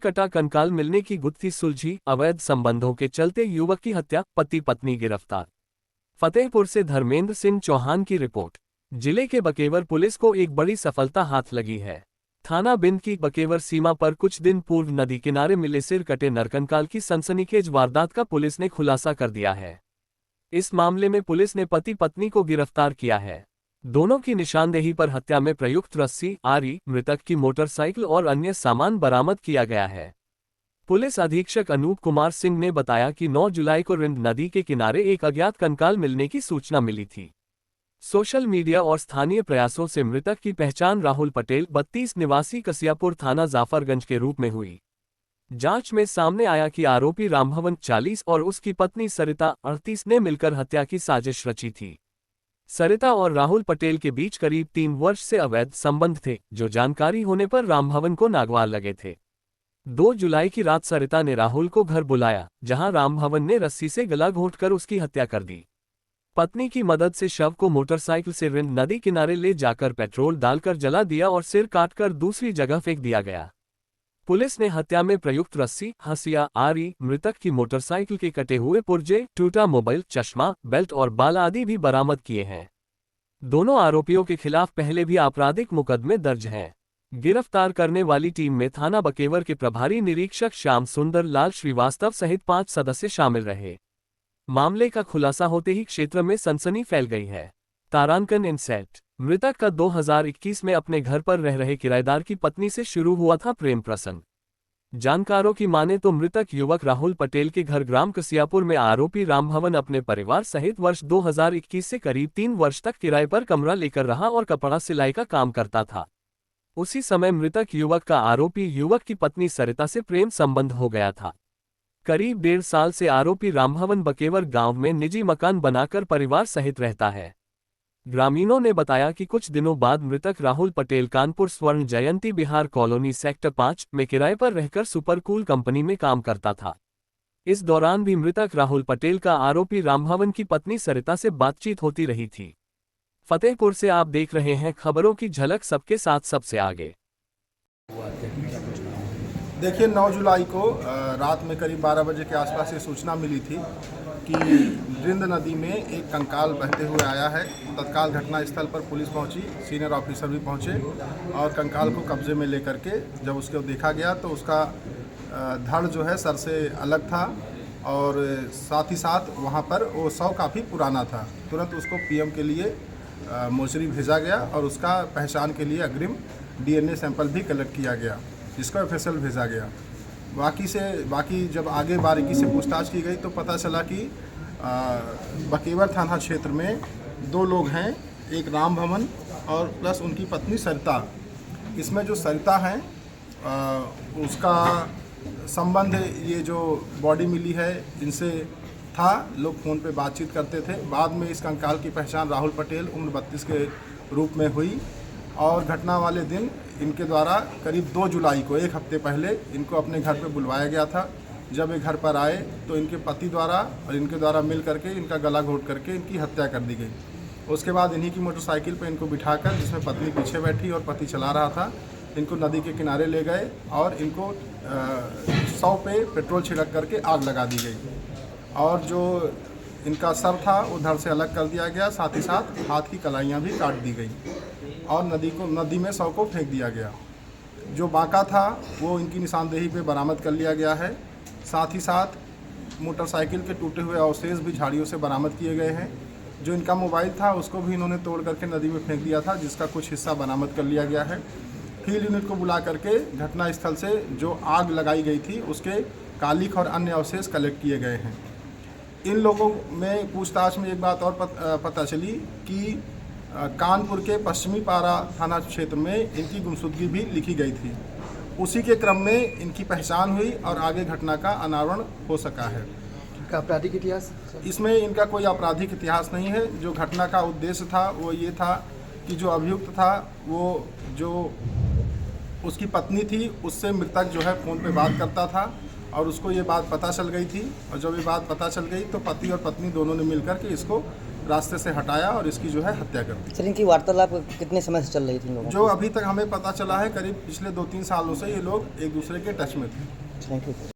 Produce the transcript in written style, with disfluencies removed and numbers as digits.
कटा कंकाल मिलने की गुत्थी सुलझी, अवैध संबंधों के चलते युवक की हत्या, पति पत्नी गिरफ्तार। फतेहपुर से धर्मेंद्र सिंह चौहान की रिपोर्ट। जिले के बकेवर पुलिस को एक बड़ी सफलता हाथ लगी है। थाना बिंद की बकेवर सीमा पर कुछ दिन पूर्व नदी किनारे मिले सिर कटे नरकंकाल की सनसनीखेज वारदात का पुलिस ने खुलासा कर दिया है। इस मामले में पुलिस ने पति पत्नी को गिरफ्तार किया है। दोनों की निशानदेही पर हत्या में प्रयुक्त रस्सी, आरी, मृतक की मोटरसाइकिल और अन्य सामान बरामद किया गया है। पुलिस अधीक्षक अनूप कुमार सिंह ने बताया कि 9 जुलाई को रिंद नदी के किनारे एक अज्ञात कंकाल मिलने की सूचना मिली थी। सोशल मीडिया और स्थानीय प्रयासों से मृतक की पहचान राहुल पटेल 32 निवासी कसियापुर थाना जाफरगंज के रूप में हुई। जांच में सामने आया कि आरोपी रामभवन 40 और उसकी पत्नी सरिता 38 ने मिलकर हत्या की साजिश रची थी। सरिता और राहुल पटेल के बीच करीब 3 वर्ष से अवैध संबंध थे, जो जानकारी होने पर रामभवन को नागवार लगे थे। 2 जुलाई की रात सरिता ने राहुल को घर बुलाया, जहां रामभवन ने रस्सी से गला घोंटकर उसकी हत्या कर दी। पत्नी की मदद से शव को मोटरसाइकिल से रिंद नदी किनारे ले जाकर पेट्रोल डालकर जला दिया और सिर काटकर दूसरी जगह फेंक दिया गया। पुलिस ने हत्या में प्रयुक्त रस्सी, हंसिया, आरी, मृतक की मोटरसाइकिल के कटे हुए पुर्जे, टूटा मोबाइल, चश्मा, बेल्ट और बाल आदि भी बरामद किए हैं। दोनों आरोपियों के खिलाफ पहले भी आपराधिक मुकदमे दर्ज हैं। गिरफ्तार करने वाली टीम में थाना बकेवर के प्रभारी निरीक्षक श्याम सुंदर लाल श्रीवास्तव सहित 5 सदस्य शामिल रहे। मामले का खुलासा होते ही क्षेत्र में सनसनी फैल गई है। तारांकन इनसेट। मृतक का 2021 में अपने घर पर रह रहे किराएदार की पत्नी से शुरू हुआ था प्रेम प्रसंग। जानकारों की माने तो मृतक युवक राहुल पटेल के घर ग्राम कसियापुर में आरोपी रामभवन अपने परिवार सहित वर्ष 2021 से करीब 3 वर्ष तक किराए पर कमरा लेकर रहा और कपड़ा सिलाई का काम करता था। उसी समय मृतक युवक का आरोपी युवक की पत्नी सरिता से प्रेम संबंध हो गया था। करीब 1.5 साल से आरोपी रामभवन बकेवर गांव में निजी मकान बनाकर परिवार सहित रहता है। ग्रामीणों ने बताया कि कुछ दिनों बाद मृतक राहुल पटेल कानपुर स्वर्ण जयंती बिहार कॉलोनी सेक्टर 5 में किराए पर रहकर सुपरकूल कंपनी में काम करता था। इस दौरान भी मृतक राहुल पटेल का आरोपी रामभवन की पत्नी सरिता से बातचीत होती रही थी। फतेहपुर से आप देख रहे हैं खबरों की झलक, सबके साथ सबसे आगे। देखिए 9 जुलाई को रात में करीब 12 बजे के आसपास ये सूचना मिली थी कि रिंद नदी में एक कंकाल बहते हुए आया है। तत्काल घटनास्थल पर पुलिस पहुंची, सीनियर ऑफिसर भी पहुंचे और कंकाल को कब्जे में लेकर के जब उसको देखा गया तो उसका धड़ जो है सर से अलग था और साथ ही साथ वहां पर वो शव काफ़ी पुराना था। तुरंत उसको पीएम के लिए मोर्चरी भेजा गया और उसका पहचान के लिए अग्रिम DNA सैंपल भी कलेक्ट किया गया, जिसको FSL भेजा गया। बाकी जब आगे बारीकी से पूछताछ की गई तो पता चला कि बकेवर थाना क्षेत्र में 2 लोग हैं, एक रामभवन और प्लस उनकी पत्नी सरिता। इसमें जो सरिता हैं उसका संबंध ये जो बॉडी मिली है इनसे था। लोग फ़ोन पे बातचीत करते थे। बाद में इस कंकाल की पहचान राहुल पटेल उम्र 32 के रूप में हुई और घटना वाले दिन इनके द्वारा करीब 2 जुलाई को, 1 हफ्ते पहले, इनको अपने घर पे बुलवाया गया था। जब ये घर पर आए तो इनके पति द्वारा और इनके द्वारा मिल करके इनका गला घोंट करके इनकी हत्या कर दी गई। उसके बाद इन्हीं की मोटरसाइकिल पे इनको बिठाकर, जिसमें पत्नी पीछे बैठी और पति चला रहा था, इनको नदी के किनारे ले गए और इनको शव पे पेट्रोल छिड़क करके आग लगा दी गई और जो इनका सर था वो धड़ से अलग कर दिया गया। साथ ही साथ हाथ की कलाइयाँ भी काट दी गई और नदी में शव को फेंक दिया गया। जो बाका था वो इनकी निशानदेही पे बरामद कर लिया गया है। साथ ही साथ मोटरसाइकिल के टूटे हुए अवशेष भी झाड़ियों से बरामद किए गए हैं। जो इनका मोबाइल था उसको भी इन्होंने तोड़ करके नदी में फेंक दिया था, जिसका कुछ हिस्सा बरामद कर लिया गया है। फील्ड यूनिट को बुला करके घटनास्थल से जो आग लगाई गई थी उसके कालिख और अन्य अवशेष कलेक्ट किए गए हैं। इन लोगों में पूछताछ में एक बात और पता चली कि कानपुर के पश्चिमी पारा थाना क्षेत्र में इनकी गुमशुदगी भी लिखी गई थी। उसी के क्रम में इनकी पहचान हुई और आगे घटना का अनावरण हो सका है। का आपराधिक इतिहास? इसमें इनका कोई आपराधिक इतिहास नहीं है। जो घटना का उद्देश्य था वो ये था कि जो अभियुक्त था वो जो उसकी पत्नी थी उससे मृतक जो है फ़ोन पे बात करता था और उसको ये बात पता चल गई थी और जब ये बात पता चल गई तो पति और पत्नी दोनों ने मिलकर के इसको रास्ते से हटाया और इसकी जो है हत्या कर दी। सर, इनकी वार्तालाप कितने समय से चल रही थी इन लोगों जो अभी तक हमें पता चला है, करीब पिछले 2-3 सालों से ये लोग एक दूसरे के टच में थे। की? Thank you.